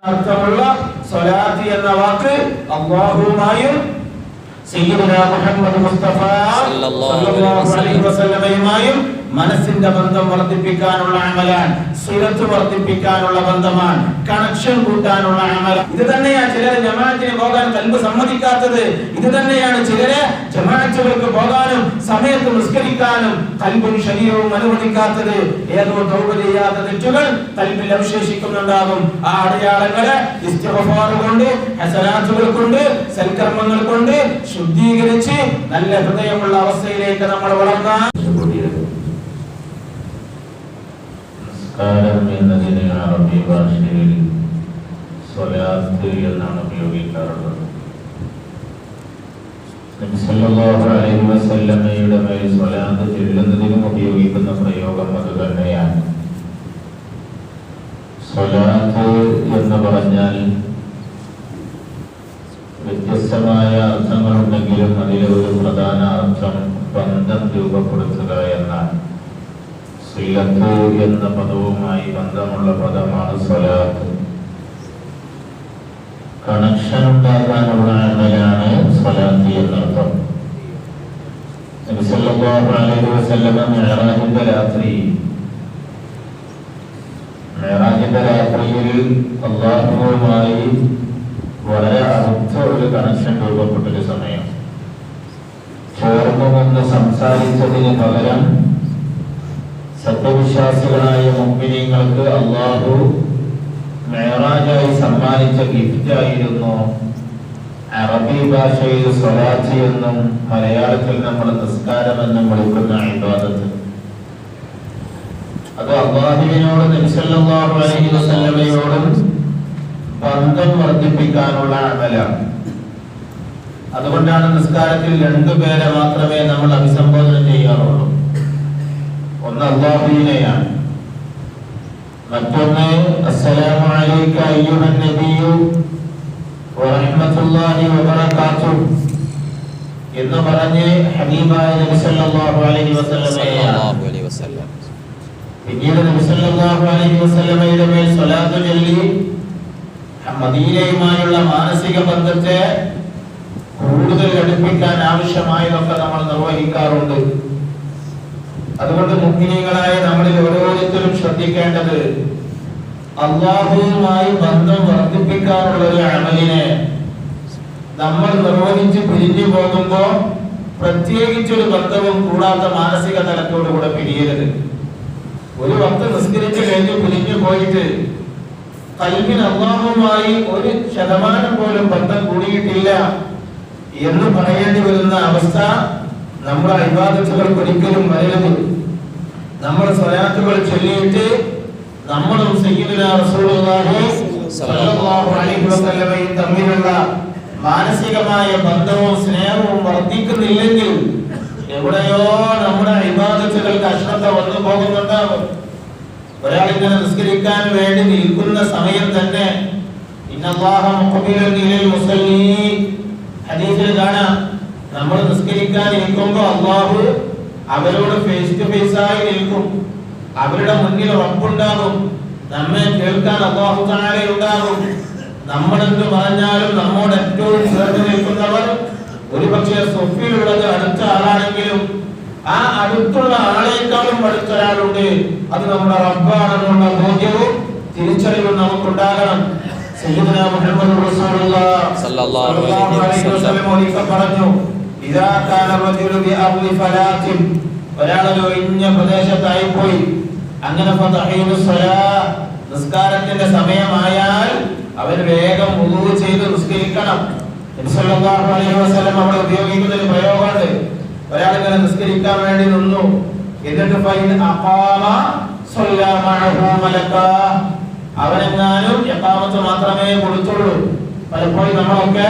അർത്ഥമുള്ള സ്വലാത്ത് എന്ന വാക്ക് അല്ലാഹുവുമായും സയ്യിദുനാ മുഹമ്മദ് മുസ്തഫ സല്ലല്ലാഹു അലൈഹി വസല്ലമയുമായും മനസ്സിന്റെ ബന്ധം വർദ്ധിപ്പിക്കാനുള്ള അമലാണ്, സിലത്ത് വർദ്ധിപ്പിക്കാനുള്ള ബന്ധമാണ്, കണക്ഷൻ കൂട്ടാനുള്ള അമൽ. ഇത് തന്നെയാണ് ചിലരെ ജമാഅത്തിന് പോകാൻ കൽബ് സമ്മതിക്കാത്തത്. ഇത് തന്നെയാണ് ചിലരെ ജമാഅത്തുകൾക്ക് പോകാനും സമയത്ത് നിസ്കരിക്കാനും കൽബും ശരീരവും അനുവദിക്കാത്തത്. ഏതോ തൗബ ചെയ്യാത്ത തെറ്റുകൾ കൽബിൽ അവശേഷിക്കുന്നുണ്ടാകും. ആ അടയാളങ്ങളെ ഇസ്തിഗ്ഫാർ കൊണ്ട്, ഹസനാത്തുകൾ കൊണ്ട്, സൽക്കർമ്മങ്ങൾ കൊണ്ട് ശുദ്ധീകരിച്ച് നല്ല ഹൃദയമുള്ള അവസ്ഥയിലേക്ക് നമ്മൾ വളർന്നാൽ എന്നതിന് അറബി ഭാഷയിൽ സ്വലാത്ത് എന്നാണ് ഉപയോഗിക്കാറുള്ളത്. നബി സല്ലല്ലാഹു അലൈഹി വസല്ലമയുടെ മേൽ സ്വലാത്ത് ചൊല്ലുന്നതിനും ഉപയോഗിക്കുന്ന പ്രയോഗം അത് തന്നെയാണ്. സ്വലാത്ത് എന്ന് പറഞ്ഞാൽ വ്യത്യസ്തമായ അർത്ഥങ്ങളുണ്ടെങ്കിലും അതിലെ ഒരു പ്രധാന അർത്ഥം ബന്ധം രൂപപ്പെടുത്തുക എന്നാണ്. സിലത്ത് എന്ന പദവുമായി ബന്ധമുള്ള പദമാണ് സ്വലാത്ത്. കണക്ഷൻ ഉണ്ടാക്കാനുള്ള അമലാണ് സ്വലാത്ത് എന്നർത്ഥം. നബി സല്ലല്ലാഹു അലൈഹി വസല്ലം മിഅ്റാജിന്റെ രാത്രിയിൽ അല്ലാഹുവുമായി വളരെ അടുത്ത ഒരു കണക്ഷൻ രൂപപ്പെട്ടൊരു സമയം. ചേർന്നുകൊണ്ട് സംസാരിച്ചതിന് പകരം സത്യവിശ്വാസികളായ മുഅ്മിനീങ്ങൾക്ക് അല്ലാഹു മിഅ്റാജായി സമ്മാനിച്ച ഗിഫ്റ്റായിരുന്നു അറബി ഭാഷയിൽ സ്വലാത്ത് എന്നും മലയാളത്തിൽ നമ്മൾ നിസ്കാരം എന്നും വിളിക്കുന്ന ഇബാദത്ത്. അത് അല്ലാഹുവിനോട് നബി സല്ലല്ലാഹു അലൈഹി വസല്ലമയോടും ബന്ധം വർദ്ധിപ്പിക്കാനുള്ള അമലാണ്. അതുകൊണ്ടാണ് നിസ്കാരത്തിൽ രണ്ടുപേരെ മാത്രമേ നമ്മൾ അഭിസംബോധന ചെയ്യാറുള്ളൂ. ഒന്ന് അല്ലാഹുവിനെയാണ്, മറ്റൊന്ന് അസ്സലാമു അലൈക അയ്യുഹൻ നബിയ്യു വറഹ്മത്തുള്ളാഹി വബറകാതുഹു എന്ന് പറഞ്ഞ് ഹബീബായ നബി സല്ലല്ലാഹു അലൈഹി വസല്ലം പിന്നീട് നബി സല്ലല്ലാഹു അലൈഹി വസല്ലമയുടെ മേൽ സ്വലാത്ത് ചൊല്ലി മദീനയുമായുള്ള മാനസിക ബന്ധത്തെ കൂടുതൽ അടുപ്പിക്കാൻ ആവശ്യമായതൊക്കെ നമ്മൾ നിർവഹിക്കാറുണ്ട്. അതുകൊണ്ട് മുഅ്മിനീങ്ങളായ നമ്മളിൽ ഓരോരുത്തരും ശ്രദ്ധിക്കേണ്ടത് അല്ലാഹുവുമായി ബന്ധം വർദ്ധിപ്പിക്കാനുള്ള ഒരു അമലിനെ നമ്മൾ നിർവഹിച്ച് പിരിഞ്ഞു പോകുമ്പോൾ പ്രത്യേകിച്ചൊരു ബന്ധവും കൂടാത്ത മാനസിക തലത്തോടുകൂടെ പിരിയരുത്. ഒരു വക്ത് നിസ്കരിച്ച് കഴിഞ്ഞ് പിരിഞ്ഞു പോയിട്ട് ഖൽബിന് അല്ലാഹുവുമായി 1% പോലും ബന്ധം കൂടിയിട്ടില്ല എന്ന് പറയേണ്ടി വരുന്ന അവസ്ഥ നമ്മുടെ ഇബാദത്തുകൾക്ക് ഒരിക്കലും വരരുത്. നമ്മൾ സ്വലാത്തുകൾ ചൊല്ലിയിട്ട് നമ്മളും സയ്യിദുനാ റസൂലുള്ളാഹി സ്വല്ലല്ലാഹു അലൈഹി വസല്ലമയും തമ്മിലുള്ള മാനസികമായ ബന്ധവും സ്നേഹവും വർദ്ധിക്കുന്നില്ലെങ്കിൽ എവിടെയോ നമ്മുടെ ഇബാദത്തുകൾക്ക് അശ്രദ്ധ വന്നു പോകുന്നുണ്ടാകും. ഒരാളിങ്ങനെ നിസ്കരിക്കാൻ വേണ്ടി നിൽക്കുന്ന സമയം തന്നെ ഇന്നല്ലാഹ മുഖബിലൻ ഇലൽ മുസല്ലി ഹദീസിൽ കാണാം, നമ്മൾ നിസ്കരിക്കാൻ ഇരിക്കുമ്പോൾ അല്ലാഹു അവരോട് ഫേസ് ടു ഫേസ് ആയി നിൽക്കും. അവരുടെ മുന്നിൽ റബ്ബുണ്ടാകും, നമ്മെ കേൾക്കാൻ അല്ലാഹു തആല ഉണ്ടാകും. നമ്മൾ എന്ത് പറഞ്ഞാലും നമ്മോട് ഏറ്റവും ചേർന്ന് നിൽക്കുന്നവർ ഒരുപക്ഷെ സൊഫിയിലുള്ളത് അടുത്ത ആളാണെങ്കിലും ആ അടുത്തുള്ള ആളെക്കാളും അടുത്ത ഒരാളുണ്ട്. അത് നമ്മുടെ റബ്ബാണെന്നുള്ള ബോധ്യവും തിരിച്ചറിവും നമുക്കുണ്ടാകണം. സയ്യിദുനാ മുഹമ്മദ് റസൂലുള്ളാഹി സ്വല്ലല്ലാഹു അലൈഹി വസല്ലം പറഞ്ഞു, ഇദാ കാന റജുലു ബി അർളി ഫലാത്തിൻ, ഒരാളൊരു ഒഴിഞ്ഞ പ്രദേശത്തായി പോയി, അങ്ങനെ ഫതഹീനു സ്വലാ, നിസ്കാരത്തിന്റെ സമയമായാൽ അവൻ വേഗം വുളൂ ചെയ്ത് നിസ്കരിക്കണം. നബി സല്ലല്ലാഹു അലൈഹി വസല്ലം അവിടെ ഉപയോഗിക്കുന്ന ഒരു പ്രയോഗമുണ്ട്. ഒരാളിങ്ങനെ നിസ്കരിക്കാൻ വേണ്ടി നിന്നു, എന്നിട്ട് ഫൈൻ അഖാമ സ്വല്ലാ മഅഹു മലക്കാ, അവനെങ്ങാനും ഇഖാമത്ത് മാത്രമേ കൊടുത്തുള്ളൂ. പലപ്പോഴും നമ്മളൊക്കെ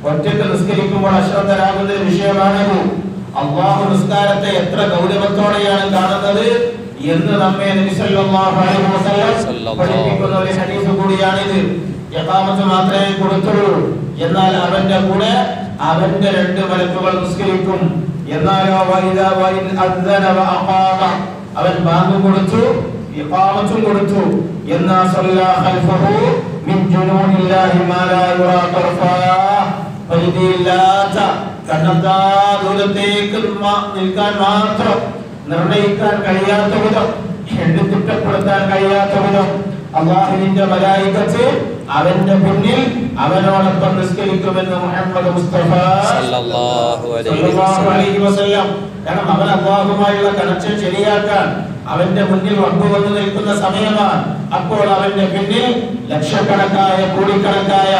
ഒറ്റയ്ക്ക് നിസ്കരിക്കുമ്പോൾ അശ്രദ്ധരാകുന്ന ഒരു വിഷയമാണിത്. അല്ലാഹു നിസ്കാരത്തെ എത്ര ഗൗരവത്തോടെയാണ് കാണുന്നത് എന്ന് നമ്മെ നബി സല്ലല്ലാഹു അലൈഹി വസല്ലം പഠിപ്പിക്കുന്ന ഒരു ഹദീസ് കൂടിയാണിത്. ഇഖാമത്ത് മാത്രമേ കൊടുത്തുള്ളൂ, എന്നാൽ അവന്റെ കൂടെ അവന്റെ 2 മലക്കുകൾ നിസ്കരിക്കും. എന്നാലോ അവൻ ബാങ്ക് കൊടുത്തു, ഇഖാമത്തും കൊടുത്തു. എന്നാ സല്ലല്ലാ ഖൽഫഹു മിൻ ജുനൂദില്ലാഹി മാ ലാ യുറാ തർഫാ, പരിധിയില്ലാത്ത കണ്ണെത്താ ദൂരത്തേക്ക് നിൽക്കാൻ മാത്രം നിർണയിക്കാൻ കഴിയാത്ത വിധം, എണ്ണി തിട്ടപ്പെടുത്താൻ കഴിയാത്ത വിധം അല്ലാഹുവിന്റെ മലായികത്ത് അവന്റെ മുന്നിൽ അവനോടൊപ്പം നിസ്കരിക്കുമെന്ന് മുഹമ്മദ് മുസ്തഫ സല്ലല്ലാഹു അലൈഹി വസല്ലം. കാരണം അവൻ അല്ലാഹുമായുള്ള കണക്ഷൻ ശരിയാക്കാൻ അവന്റെ മുന്നിൽ റബ്ബ് വന്നു നിൽക്കുന്ന സമയമാണ്. അപ്പോൾ അവന്റെ പിന്നിൽ ലക്ഷക്കണക്കായ കോടിക്കണക്കായ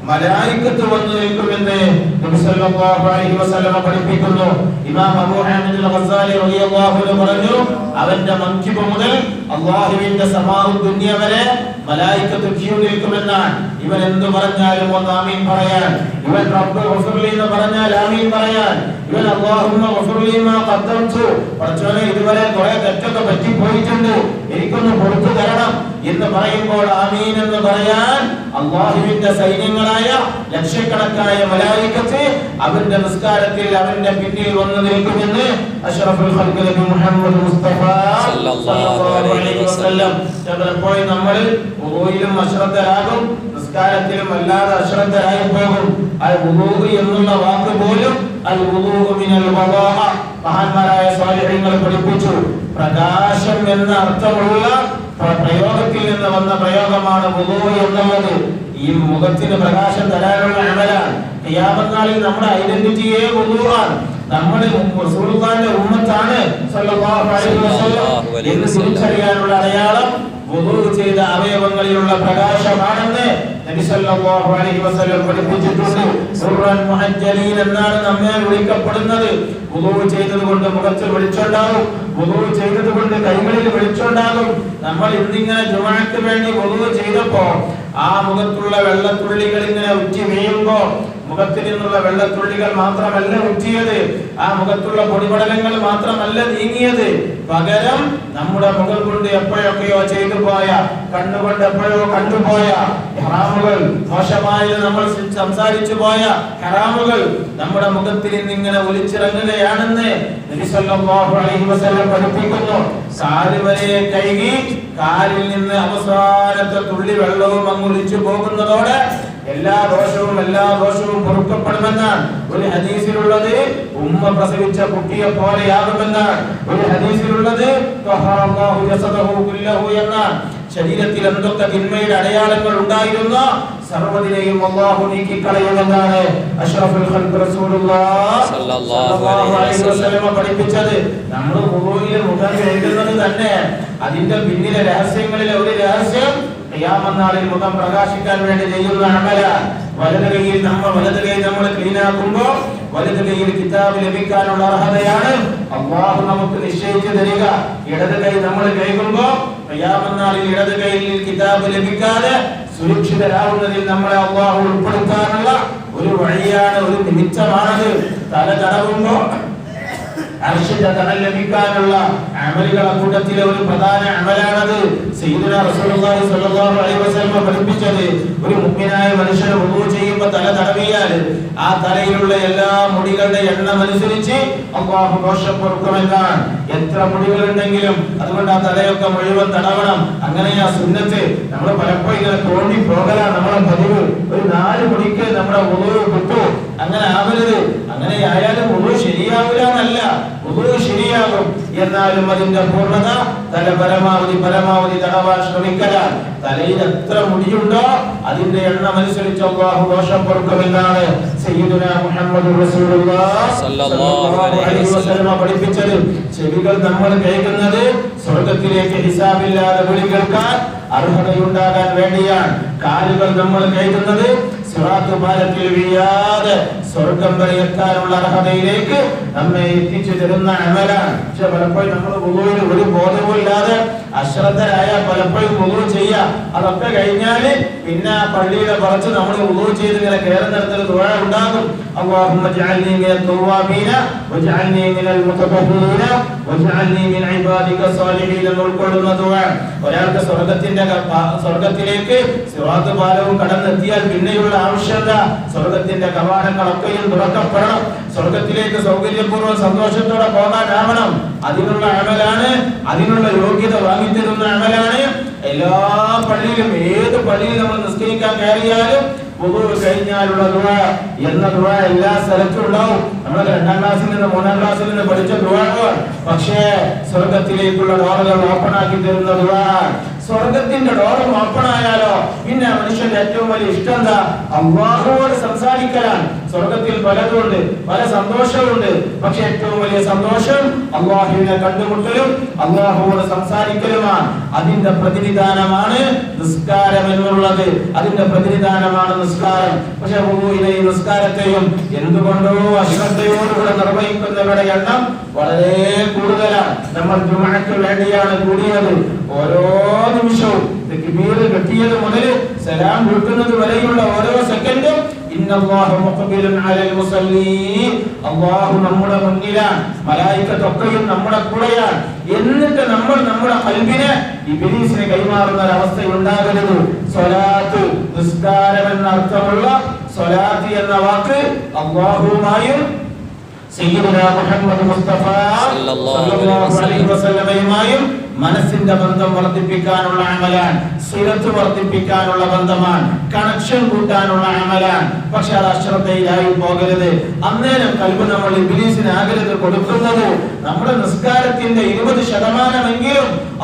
മലായികത്ത് വന്നു നിൽക്കുമെന്ന് നബി സല്ലല്ലാഹു അലൈഹി വസല്ലം പഠിപ്പിക്കുന്നു. ഇമാം അബൂ ഹമീദ് അൽ-ഗസാലി റളിയല്ലാഹു അൻഹു പറഞ്ഞു, അവന്റെ മൻകിബ് മുതൽ അല്ലാഹുവിന്റെ സമാഉ ദുനിയ വരെ മലായികത്ത് ക്യൂ നിൽക്കുമെന്നാണ്. ഇവൻ എന്തു പറഞ്ഞാലും ഒന്ന് ആമീൻ പറയാൻ, ഇവൻ റബ്ബ് ഗഫർലി എന്ന് പറഞ്ഞാൽ ആമീൻ പറയാൻ, ഇവൻ അല്ലാഹുമ്മ ഗഫർലി മാ ഖദ്ദംതു, പടച്ചോനെ ഇതുവരെ കുറെ തെറ്റൊക്കെ പറ്റിപ്പോയിട്ടുണ്ട്, എനിക്കൊന്ന് പുറത്തു തരണം എന്ന് പറയുമ്പോൾ ആമീൻ എന്ന് പറയാൻ അല്ലാഹുവിന്റെ സൈന്യങ്ങളായ ലക്ഷക്കണക്കായ മലായികത്ത് അവന്റെ നിസ്കാരത്തിൽ അവന്റെ പിന്നിൽ വന്നു നിൽക്കുമെന്ന് അഷ്റഫുൽ ഖൽഖ് നബി മുഹമ്മദ് മുസ്തഫ സല്ലല്ലാഹു അലൈഹി വസല്ലം. ചിലപ്പോൾ നമ്മൾ വുളൂയിലും അശ്രദ്ധരാകും, നിസ്കാരത്തിലും അല്ലാതെ അശ്രദ്ധരായി പോകും. അൽ വുളൂ എന്നുള്ള വാക്ക് പോലും അൽ വുളൂ മിനൽ വദാഅ, മഹാന്മാരായ സ്വാലിഹീങ്ങൾ പഠിപ്പിച്ചു, പ്രകാശം എന്ന അർത്ഥമുള്ള പ്രയോഗത്തിൽ നിന്ന് വന്ന പ്രയോഗമാണ് വുളൂ എന്നുള്ളത്. ഈ മുഖത്തിന് പ്രകാശം തരാനുള്ള അമലാണ്. ഖിയാമത്ത് നാളിൽ നമ്മുടെ ഐഡന്റിറ്റിയെ വുളൂആണ്. നമ്മൾ റസൂലുള്ളാഹിന്റെ ഉമ്മത്താണ് സല്ലല്ലാഹു അലൈഹി വസല്ലം എന്ന് തിരിച്ചറിയാനുള്ള അടയാളം വുളൂ ചെയ്ത അവയവങ്ങളിലുള്ള പ്രകാശമാണെന്ന് നബി സല്ലല്ലാഹു അലൈഹി വസല്ലം പഠിപ്പിച്ചിട്ടുണ്ട്. സുർറൻ മുഹജ്ജലീൻ എന്നാണ് നമ്മെ വിളിക്കപ്പെടുന്നത്. വുളൂ ചെയ്തതുകൊണ്ട് മുഖത്തിൽ വെളിച്ചമുണ്ടാകും, വുളൂ ചെയ്തതുകൊണ്ട് കൈകളിൽ വെളിച്ചമുണ്ടാകും. നമ്മൾ ഇന്നിങ്ങനെ ജുമുഅക്ക് വേണ്ടി വുളൂ ചെയ്തപ്പോ ആ മുഖത്തുള്ള വെള്ളത്തുള്ളികൾ ഇങ്ങനെ ഉറ്റി വീഴുമ്പോ മുഖത്തിൽ നിന്നുള്ള വെള്ളത്തുള്ളികൾ മാത്രമല്ല ഉറ്റിയത്, ആ മുഖത്തുള്ള പൊടിപടലങ്ങൾ മാത്രമല്ല നീങ്ങിയത്, പകരം നമ്മുടെ മുഖം കൊണ്ട് എപ്പോഴൊക്കെയോ ചെയ്തു പോയ, കണ്ണുകൊണ്ട് എപ്പോഴോ കണ്ടുപോയ ഹറാമുകൾ, മോശമായി നമ്മൾ സംസാരിച്ചു പോയ ഹറാമുകൾ നമ്മുടെ മുഖത്തിൽ നിന്നിങ്ങനെ ഒലിച്ചിറങ്ങുകയാണെന്ന് നബി സല്ലല്ലാഹു അലൈഹി വസല്ലം പഠിപ്പിക്കുന്നു. കാല് വരെ കഴുകി കാലിൽ നിന്ന് അവസാനത്തെ തുള്ളി വെള്ളവും അങ്ങൊലിച്ചു പോകുന്നതോടെ എല്ലാ ദോഷവും പൊറുക്കപ്പെടുമെന്നാണ് ഒരു ഹദീസിലുള്ളത്. ഉമ്മ പ്രസവിച്ച കുട്ടിയെ പോലെയാകുമെന്നാണ് ഒരു ഹദീസിലുള്ളത്. ത്വഹറല്ലാഹു ജസദഹു കുല്ലഹു എന്നാണ്. ശരീരത്തിൽ എന്തൊക്കെ തിന്മയുടെ അടയാളങ്ങൾ ഉണ്ടായിരുന്നോ സർവ്വതിനെയും അല്ലാഹു നീക്കിക്കളയുമെന്നാണ് അഷ്റഫുൽ ഖൽഖ് റസൂലുള്ളാഹി സ്വല്ലല്ലാഹു അലൈഹി വസല്ലം പഠിപ്പിച്ചത്. നമ്മൾ വുളൂയിൽ മുഖം കഴുകുന്നത് തന്നെ അതിന്റെ പിന്നിലെ രഹസ്യങ്ങളിലെ ഒരു രഹസ്യം ഖിയാമത്ത് നാളിൽ മുഖം പ്രകാശിക്കാൻ വേണ്ടി ചെയ്യുന്ന അമലാണ്. വലത് കൈയിൽ നമ്മൾ ക്ലീൻ ആക്കുമ്പോൾ വലത് കൈയിൽ കിതാബ് ലഭിക്കാനുള്ള അർഹതയാണ് അല്ലാഹു നമുക്ക് നിശ്ചയിച്ചു തരിക. ഇടത് കൈ നമ്മൾ കഴുകുമ്പോൾ ഖിയാമത്ത് നാളിൽ ഇടത് കൈയിൽ കിതാബ് ലഭിക്കാതെ സുരക്ഷിതരാകുന്നതിൽ നമ്മളെ അല്ലാഹു ഉൾപ്പെടുത്താനുള്ള ഒരു വഴിയാണ്, ഒരു നിമിത്തമാണത്. തല തടവുമ്പോൾ അർശിന്റെ തണൽ ലഭിക്കാനുള്ള അമലുകളുടെ കൂട്ടത്തിലെ ഒരു പ്രധാന അമലാണത്. സയ്യിദുനാ റസൂലുള്ളാഹി സ്വല്ലല്ലാഹു അലൈഹി വസല്ലം പഠിപ്പിച്ചത്, ഒരു മുഅ്മിനായ മനുഷ്യൻ വുളൂ ചെയ്യുമ്പോൾ തല തടവിയാൽ ആ തലയിലുള്ള എല്ലാ മുടികളുടെ എണ്ണം അനുസരിച്ച് അല്ലാഹു ദോഷം പൊറുക്കുമെന്നാണ്. എത്ര മുടികളുണ്ടെങ്കിലും അതുകൊണ്ട് ആ തലയൊക്കെ മുഴുവൻ തടവണം. അങ്ങനെയാ സുന്നത്ത്. നമ്മൾ പലപ്പോഴും ഇങ്ങനെ തോണ്ടി പോകലാണ് നമ്മളെ പതിവ്. ഒരു 4 മുടിക്ക് നമ്മുടെ വുളൂ കിട്ടൂ, അങ്ങനെ ആവരുത്. അങ്ങനെ ആയാലും വുളൂ ശരിയാവില്ല എന്നല്ല, വുളൂ ശരിയാകും. എന്നാലും അതിന്റെ പൂർണ്ണത തല പരമാവധി തടവാൻ ശ്രമിക്കലാണ്. തലയിൽ എത്ര മുടിയുണ്ടോ അതിന്റെ എണ്ണം അനുസരിച്ച് അല്ലാഹു ദോഷം പൊറുക്കുമെന്നാണ് സയ്യിദുനാ മുഹമ്മദ് റസൂലുള്ളാഹി സ്വല്ലല്ലാഹു അലൈഹി വസല്ലം പഠിപ്പിച്ചത്. ചെവികൾ നമ്മൾ കേൾക്കുന്നത് സ്വർഗ്ഗത്തിലേക്ക് ഹിസാബില്ലാതെ വിളി കേൾക്കാൻ അർഹതയുണ്ടാകാൻ വേണ്ടിയാണ്. കാലുകൾ നമ്മൾ കേൾക്കുന്നത് സിറാത്ത് പാലത്തിൽ വീഴാതെ സ്വർഗ്ഗം വരെ എത്താനുള്ള അർഹതയിലേക്ക് നമ്മെ എത്തിച്ചു തരുന്ന അമലാണ്. പക്ഷെ പലപ്പോഴും നമ്മൾ വുളൂയിൽ ഒരു ബോധവുമില്ലാതെ അശ്രദ്ധരായ പലപ്പോഴും വുളൂ ചെയ്യാം. അതൊക്കെ കഴിഞ്ഞാല് പിന്നെ പള്ളിയുടെ കുറച്ച് നമ്മൾ വുളൂ ചെയ്ത് ഇങ്ങനെ കയറുന്നിടത്തൊരു ദുആ ഉണ്ടാകും. അല്ലാഹുമ്മ ജഅൽനി മിനൽ തവ്വാബീന വജഅൽനി മിനൽ മുതതഹ്ഹിരീന വജഅൽനി മിൻ ഇബാദിക സ്വാലിഹീൻ ഉൾക്കൊള്ളുന്ന ദുആ. ഒരാൾക്ക് സ്വർഗ്ഗത്തിലേക്ക് സിറാത്ത് പാലവും കടന്നെത്തിയാൽ പിന്നെയുള്ള ആവശ്യത സ്വർഗ്ഗത്തിന്റെ കവാടങ്ങളൊക്കെയും തുറക്കപ്പെടണം. സ്വർഗ്ഗത്തിലേക്ക് സൗകര്യപൂർവ്വം സന്തോഷത്തോടെ പോകാനാവണം. അതിനുള്ള അമലാണ്, അതിനുള്ള യോഗ്യത വാങ്ങിത്തരുന്ന അമലാണ്. എല്ലാ പള്ളിയിലും ഏത് പള്ളിയിൽ നമ്മൾ നിസ്കരിക്കാൻ കയറിയാലും വുദൂ കഴിഞ്ഞാലുള്ള ദുആ എന്ന ദുആ എല്ലാ സ്ഥലത്തും ഉണ്ടാവും. നമ്മൾ 2ാം ക്ലാസ്സിൽ നിന്ന് 3ാം ക്ലാസ്സിൽ നിന്ന് പഠിച്ച ദുആകൾ. പക്ഷേ സ്വർഗ്ഗത്തിലേക്കുള്ള ഡോറുകൾ ഓപ്പൺ ആക്കി തരുന്ന ദുആ. സ്വർഗ്ഗത്തിന്റെ ഡോറും ഓപ്പൺ ആയാലോ പിന്നെ മനുഷ്യന്റെ ഏറ്റവും വലിയ ഇഷ്ടം എന്താ? അല്ലാഹുവോട് സംസാരിക്കലാണ്. സ്വർഗ്ഗത്തിൽ പലതുണ്ട്, പല സന്തോഷമുണ്ട്. പക്ഷെ ഏറ്റവും വലിയ സന്തോഷം അല്ലാഹുവിനെ കണ്ടുമുട്ടലും അല്ലാഹുവോട് സംസാരിക്കലുമാണ്. അതിന്റെ പ്രതിനിധാനമാണ് നിസ്കാരം എന്നുള്ളത്. അതിന്റെ പ്രതിനിധാനമാണ് നിസ്കാരം. പക്ഷെ വുദൂഇനെയും നിസ്കാരത്തെയും എന്തുകൊണ്ടോ അശ്രദ്ധയോടുകൂടെ നിർവഹിക്കുന്നവരുടെ എണ്ണം വളരെ കൂടുതലാണ്. നമ്മൾ ജുമുഅക്ക് വേണ്ടിയാണ് കൂടിയത്. ഓരോ നിമിഷവും തക്ബീർ കെട്ടിയത് മുതൽ സലാം വീട്ടുന്നത് വരെയുള്ള ഓരോ സെക്കൻഡും ഇന്നല്ലാഹു മുഖബിലുൻ അലൽ മുസല്ലീൻ, അല്ലാഹു നമ്മുടെ മുന്നിലാണ്, മലായികത്തൊക്കെയും നമ്മുടെ കൂടെയാണ്. എന്നിട്ട് നമ്മൾ നമ്മുടെ ഖൽബിനെ ഇബ്ലീസിനെ കൈമാറുന്ന ഒരവസ്ഥ ഉണ്ടാകരുത്. സ്വലാത്ത് നിസ്കാരം എന്ന അർത്ഥമുള്ള സ്വലാത്ത് എന്ന വാക്ക് അല്ലാഹുവുമായും സയ്യിദുനാ മുഹമ്മദ് മുസ്തഫ സല്ലല്ലാഹു അലൈഹി വസല്ലമയുമായും മനസ്സിന്റെ ബന്ധം വർദ്ധിപ്പിക്കാനുള്ള അമലാണ്. സിറത്ത് വർദ്ധിപ്പിക്കാനുള്ള ബന്ധമാണ്. കണക്ഷൻ കൂട്ടാനുള്ള അമലാണ്. പക്ഷെ അത് അശ്രദ്ധയിലായി പോകരുത്. അന്നേരം കൽബ് നമ്മൾ ഇബ്ലീസിന് ആകരുത് കൊടുക്കുന്നത്. നമ്മുടെ നിസ്കാരത്തിന്റെ 20%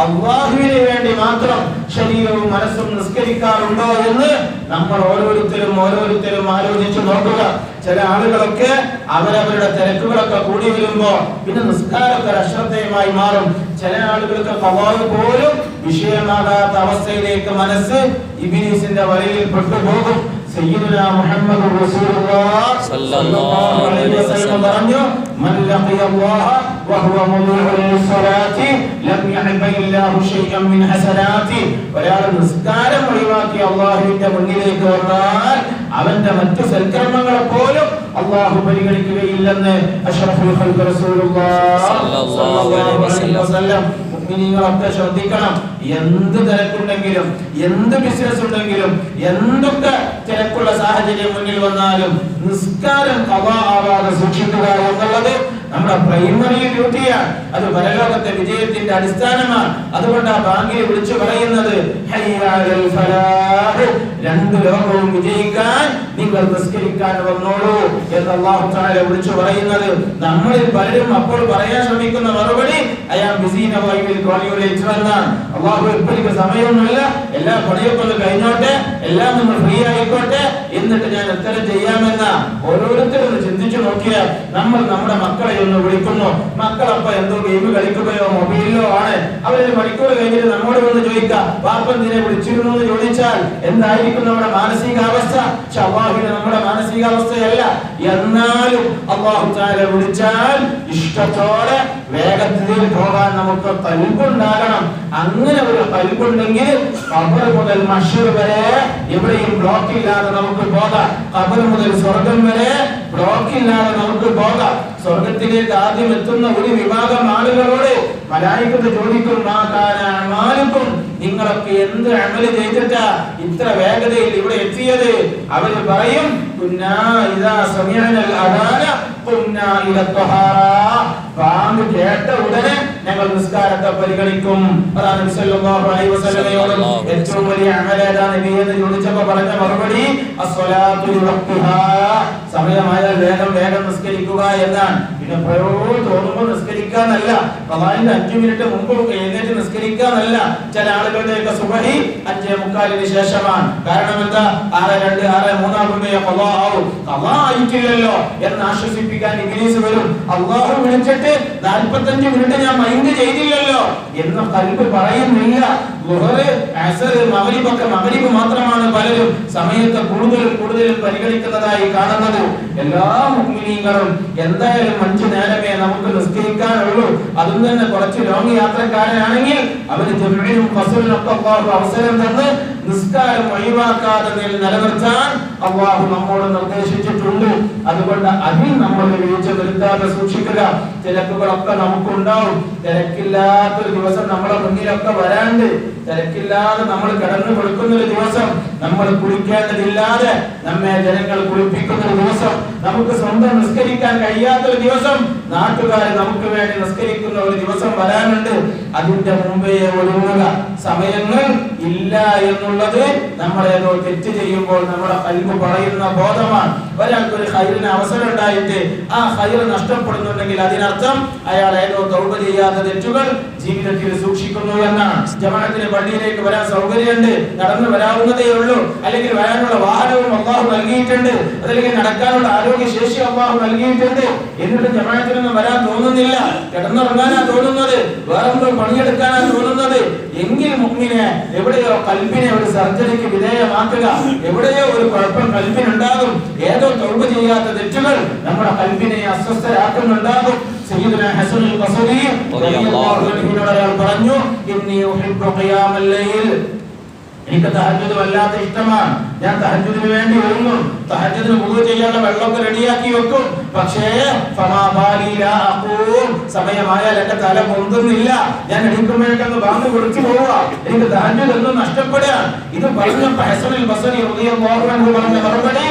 അല്ലാഹുവിന് വേണ്ടി മാത്രം ശരീരവും മനസ്സും നിസ്കരിക്കാറുണ്ടോ എന്ന് നമ്മൾ ഓരോരുത്തരും ആലോചിച്ചു നോക്കുക. ചില ആളുകളൊക്കെ അവരവരുടെ തിരക്കുകളൊക്കെ കൂടി വരുമ്പോ പിന്നെ നിസ്കാരത്തെ അശ്രദ്ധയുമായി മാറും. ചില ആളുകൾക്ക് ഖളാഅ് പോലും വിഷയമാകാത്ത അവസ്ഥയിലേക്ക് മനസ്സ് ഇബ്ലീസിന്റെ വലയിൽ പെട്ടുപോകും. സയ്യിദുനാ മുഹമ്മദ് റസൂലുള്ളാഹി സ്വല്ലല്ലാഹു അലൈഹി വസല്ലം പറഞ്ഞു, മൻ ലഖിയല്ലാഹ വഹുവ മുദിഉൻ ലിസ്സലാത്തി ലം യഹ്ബില്ലാഹു ശൈഅൻ മിൻ ഹസനാതി. ഒരാൾ നിസ്കാരം ഒഴിവാക്കി അല്ലാഹുവിന്റെ മുന്നിലേക്ക് വന്നാൽ അവന്റെ മറ്റു സൽക്കർമ്മങ്ങളെ പോലും അല്ലാഹു പരിഗണിക്കുകയില്ലെന്ന് അഷ്റഫുൽ ഖൽഖ് റസൂലുള്ളാഹി സ്വല്ലല്ലാഹു അലൈഹി വസല്ലം. മുഅ്മിനീങ്ങളൊക്കെ ശ്രദ്ധിക്കണം. എന്ത് തിരക്കുണ്ടെങ്കിലും, എന്ത് ബിസിനസ് ഉണ്ടെങ്കിലും, എന്തൊക്കെ തിരക്കുള്ള സാഹചര്യം മുന്നിൽ വന്നാലും നിസ്കാരം ഖളാ ആവാതെ സൂക്ഷിക്കുക എന്നുള്ളത് നമ്മുടെ പ്രൈമറി ഡ്യൂട്ടിയാണ്. അത് പരലോകത്തെ വിജയത്തിന്റെ അടിസ്ഥാനമാണ്. അതുകൊണ്ട് ആ ബാങ്കിൽ വിളിച്ചു പറയുന്നത് ഹയ്യ അലൽ ഫലാഹ്, രണ്ട് ലോകവും വിജയിക്കാൻ നിങ്ങൾ നിസ്കരിക്കാൻ വന്നോളൂ എന്ന് അല്ലാഹു തആല വിളിച്ചു പറയുന്നത്. നമ്മളിൽ പലരും അപ്പോൾ പറയാൻ ശ്രമിക്കുന്ന മറുപടി I am busy now, I will call you later എന്നാണ്. അല്ലാഹു ഇപ്പോഴേക്ക് സമയമൊന്നുമില്ല, എല്ലാ പണിയൊക്കെ ഒന്ന് കഴിഞ്ഞോട്ടെ, എല്ലാം ഒന്ന് ഫ്രീ ആയിക്കോട്ടെ, എന്നിട്ട് ഞാൻ ഉത്തരം ചെയ്യാമെന്ന. ഓരോരുത്തരും ചിന്തിച്ചു നോക്കിയാൽ നമ്മൾ നമ്മുടെ മക്കളെ ഒന്ന് വിളിക്കുന്നു, മക്കളപ്പ എന്തോ ഗെയിം കളിക്കുകയോ മൊബൈലിലോ ആണ്. അവരൊരു മണിക്കൂർ കഴിഞ്ഞിട്ട് നമ്മോട് വന്ന് ചോദിക്കാം പാപ്പന്തിനെ വിളിച്ചിരുന്നു എന്ന് ചോദിച്ചാൽ എന്തായിരിക്കും നമ്മുടെ മാനസികാവസ്ഥ? അല്ലാഹുവിന് നമ്മുടെ മാനസികാവസ്ഥയല്ല. എന്നാലും അല്ലാഹു തആല വിളിച്ചാൽ ഇഷ്ടത്തോടെ വേഗത്തിൽ പോകാൻ നമുക്ക് ഖൽബുണ്ടാകണം. അങ്ങനെ ഒരു ഖൽബുണ്ടെങ്കിൽ ഖബർ മുതൽ മഹ്ശർ വരെ എവിടെയും ബ്ലോക്ക് ഇല്ലാതെ നമുക്ക് പോകാം. ഖബർ മുതൽ സ്വർഗ്ഗം വരെ ബ്ലോക്ക് ഇല്ലാതെ നമുക്ക് പോകാം. സ്വർഗ്ഗത്തിലേക്ക് ആദ്യം എത്തുന്ന ഒരു വിഭാഗം ആളുകളോട് മലായികത്ത് ചോദിക്കും, മാ കാന അഅമാലുക്കും, നിങ്ങളൊക്കെ എന്ത് അമല് ചെയ്തിട്ടാ ഇത്ര വേഗതയിൽ ഇവിടെ എത്തിയത്? അവർ പറയും, കുന്നാ ഇദാ സമിഅനൽ അദാന ഖുംനാ ഇല ത്വഹാറ, ബാങ്ക് കേട്ട ഉടനെ ഞങ്ങൾ നിസ്കാരത്തെ പരിഗണിക്കും. അതാണ് നബി സല്ലല്ലാഹു അലൈഹി വസല്ലമയോട് ഏറ്റവും വലിയ അമൽ ഏതാണ് നബി എന്ന് ചോദിച്ചപ്പോൾ പറഞ്ഞ മറുപടി അസ്സലാത്തു ലിവഖ്തിഹാ, സമയമായാൽ വേഗം നിസ്കരിക്കുക എന്നാണ്. പിന്നെ തോന്നുമ്പോൾ നിസ്കരിക്കാനല്ല, ഖളാഇന്റെ 5 മിനിറ്റ് മുമ്പ് എഴുന്നേറ്റ് നിസ്കരിക്കാനല്ല. ചില ആളുകളുടെയൊക്കെ സുബഹി 5:45 ശേഷമാണ്. കാരണം എന്താ? 6:02 6:03 ആകുമ്പോഴേ ഖളാ ആവും. ഖളാ ആയിട്ടില്ലല്ലോ എന്ന് ആശ്വസിപ്പിക്കാൻ ഇബ്ലീസ് വരും. അല്ലാഹു വിളിച്ചിട്ട് 45 മിനിറ്റ് ഞാൻ മൈൻഡ് ചെയ്തില്ലല്ലോ എന്ന് ഖൽബ് പറയുന്നില്ല. ളുഹർ, അസ്ർ, മഗ്രിബ് മാത്രമാണ് പലരും സമയത്തെ കൂടുതലും പരിഗണിക്കുന്നതായി കാണുന്നത്. എല്ലാ മുഅ്മിനീങ്ങളും എന്തായാലും 5 നേരമേ നമുക്ക് നിസ്കരിക്കാനുള്ളൂ. അതും തന്നെ കുറച്ച് ലോങ് യാത്രക്കാരനാണെങ്കിൽ അവന് ജംഇനും ഖസ്റിനും ഒക്കെ അല്ലാഹു അവസരം തന്ന് നിസ്കാരം ഒഴിവാക്കാതെ നിലനിർത്താൻ അല്ലാഹു നമ്മോട് നിർദ്ദേശിച്ചിട്ടുണ്ട്. അതുകൊണ്ട് അതിൽ നമ്മൾ വീഴ്ച വരുത്താതെ സൂക്ഷിക്കുക. തിരക്കുകളൊക്കെ നമുക്കുണ്ടാവും. തിരക്കില്ലാത്തൊരു ദിവസം നമ്മളെ മുന്നിലൊക്കെ വരാണ്ട്, തിരക്കില്ലാതെ നമ്മൾ കിടന്നു കൊടുക്കുന്ന ഒരു ദിവസം, നമ്മൾ കുളിക്കേണ്ടതില്ലാതെ നമ്മെ ജനങ്ങൾ കുളിപ്പിക്കുന്ന ഒരു ദിവസം, നമുക്ക് സ്വന്തം നിസ്കരിക്കാൻ കഴിയാത്തൊരു ദിവസം നാട്ടുകാർ നമുക്ക് വേണ്ടി നിസ്കരിക്കുന്ന ഒരു ദിവസം വരാനുണ്ട്. അതിന്റെ മുമ്പേ ഒരുങ്ങുക. സമയങ്ങൾ ഇല്ല എന്നുള്ളത് നമ്മളേതോ തെറ്റ് ചെയ്യുമ്പോൾ നമ്മുടെ ഖൽബ് പറയുന്ന ബോധമാണ്. ഒരാൾക്ക് ഒരു ഖൈറിന് അവസരം ഉണ്ടായിട്ട് ആ ഖൈർ നഷ്ടപ്പെടുന്നുണ്ടെങ്കിൽ അതിനർത്ഥം അയാൾ ഏതോ തൗബ ചെയ്യാത്ത തെറ്റുകൾ ജീവിതത്തിൽ സൂക്ഷിക്കുന്നു എന്നാണ്. ജമാഅത്തിന് പള്ളിയിലേക്ക് വരാൻ സൗകര്യമുണ്ട്, നടന്നു വരാവുന്നതേ ഉള്ളൂ, അല്ലെങ്കിൽ വരാനുള്ള വാഹനവും അല്ലാഹു നൽകിയിട്ടുണ്ട്, അതല്ലെങ്കിൽ നടക്കാനുള്ള ആരോഗ്യശേഷി അല്ലാഹു നൽകിയിട്ടുണ്ട്. എന്നിട്ട് ജമാഅത്തിനൊന്നും വരാൻ തോന്നുന്നില്ല, കിടന്നുറങ്ങാനാ തോന്നുന്നത്, വേറെന്തോ പണിയെടുക്കാനാ തോന്നുന്നത്. എങ്കിൽ മുഅ്മിനെ എവിടെയോ ഖൽബിനെ ഒരു സർജറിക്ക് വിധേയമാക്കുക. എവിടെയോ ഒരു കുഴപ്പം ഖൽബിനുണ്ടാകും. ഏതോ തൗബ ചെയ്യാത്ത തെറ്റുകൾ നമ്മുടെ ഖൽബിനെ അസ്വസ്ഥരാക്കുന്നുണ്ടാകും. സയ്യിദുനാ ഹസനുൽ ബസരി റളിയല്ലാഹു അൻഹു പറഞ്ഞു, ഇന്നി ഉഹിബ്ബു ഖിയാമൽ ലൈൽ, എനിക്ക് തഹജ്ജുദ് വല്ലാത്ത ഇഷ്ടമാണ്. ഞാൻ തഹജ്ജുദിന് വേണ്ടി ഒരുങ്ങും, തഹജ്ജുദിന് വുളു ചെയ്യാനുള്ള വെള്ളമൊക്കെ റെഡിയാക്കി വെക്കും. പക്ഷേ സമയമായാൽ എന്റെ തല പൊന്തുന്നില്ല, ഞാൻ എണീക്കുമ്പോഴേക്കങ്ങ് ബാങ്ക് വിളിച്ചു പോവുക, എനിക്ക് തഹജ്ജുദ് ഒന്നും നഷ്ടപ്പെടുക. ഇത് പറഞ്ഞപ്പോൾ ഹസനുൽ ബസരി റളിയല്ലാഹു അൻഹു പറഞ്ഞ മറുപടി,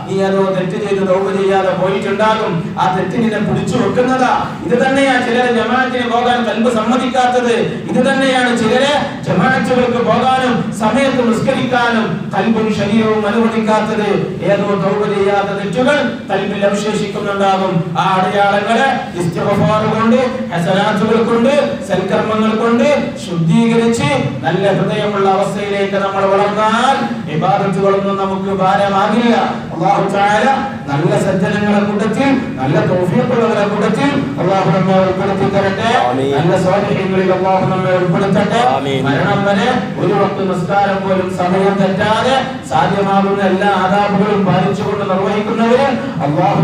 നീ അതോ തെറ്റ് ചെയ്ത് തൗബ ചെയ്യാതെ പോയിട്ടുണ്ടാകും, ആ തെറ്റ് നിന്നെ പിടിച്ചു വെക്കുന്നതാ. ഇത് തന്നെയാണ് ചിലരെ ജമാഅത്തിന് പോകാൻ ഖൽബ് സമ്മതിക്കാത്തത്. ഇത് തന്നെയാണ് ചിലരെ ജമാഅത്തുകൾക്ക് പോകാനും സമയത്ത് നിസ്കരിക്കാനും ഖൽബും ശരീരവും അനുവദിക്കാത്തത്. ഏതോ തൗബ ചെയ്യാത്ത തെറ്റുകൾ ഖൽബിൽ അവശേഷിക്കുന്നുണ്ടാകും. ആ അടയാളങ്ങളെ ഇസ്തിഗ്ഫാർ കൊണ്ട്, ഹസനാത്തുകൾ കൊണ്ട്, സൽക്കർമ്മങ്ങൾ കൊണ്ട് ശുദ്ധീകരിച്ച് നല്ല ഹൃദയമുള്ള അവസ്ഥയിലേക്ക് നമ്മൾ വളർന്നാൽ ഇബാദത്തുകളൊന്നും നമുക്ക് ഭാരമാകില്ല. അല്ലാഹു തആല നല്ല സജ്ജനങ്ങളുടെ കൂട്ടത്തിൽ, നല്ല തൗഫീഖുള്ളവരുടെ കൂട്ടത്തിൽ അല്ലാഹു നമ്മെ ഉൾപ്പെടുത്തി തരട്ടെ. നല്ല സ്വാലിഹീങ്ങളിൽ അല്ലാഹു നമ്മെ ഉൾപ്പെടുത്തട്ടെ. മരണം വരെ ഒരു വക്ത് നിസ്കാരം പോലും സമയം തെറ്റാതെ സാധ്യമാകുന്ന എല്ലാ ആദാബുകളും പാലിച്ചുകൊണ്ട് നിർവഹിക്കുന്നവരെ അല്ലാഹു